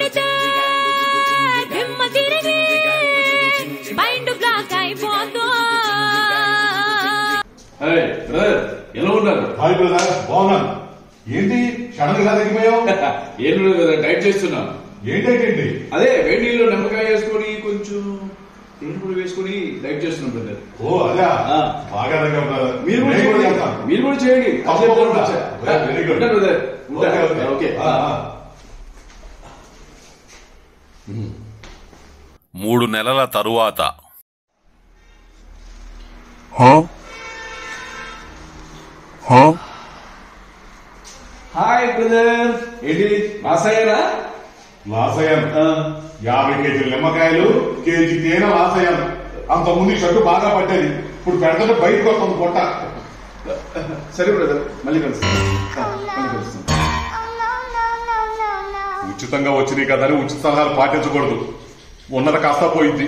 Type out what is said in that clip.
కొడితే దిమ్మ తిరిగి మైండ్ బ్లాక్ అయిపోతా. ఎలా ఉన్నారు? హాయ్ బ్రదర్, బాగున్నాను. ఏంటి సడన్ గా తగ్గిపోయావు? ఏం లేదు కదా, డైట్ చేస్తున్నా. ఏంటండి? అదే వేడి నీళ్ళు నిమ్మకాయ వేసుకొని కొంచెం తేనె పొడి వేసుకొని డైట్ చేస్తున్నాం బ్రదర్. ఓ అదే బాగా తగ్గావు బ్రదర్. మీరు కూడా చేయండి. Very good brother. ఓకే. 3 నెలల తరువాత. హాయ్ బ్రదర్, ఏంటి లాస్ అయ్యారా? లాస్ అయ్యాను. 50 కేజీల నిమ్మకాయలు, కేజీ తేనె లాస్ అయ్యాను. అంత ముందు షర్టు బాగా పట్టేది, ఇప్పుడు పెడతంటే బయటకు వస్తుంది పొట్ట. సరే బ్రదర్, మళ్ళీ కలుస్తాను. ఉచితంగా వచ్చినాయి కదా అని ఉచిత సలహాలు పాటించకూడదు, ఉన్నది కాస్త పోయింది.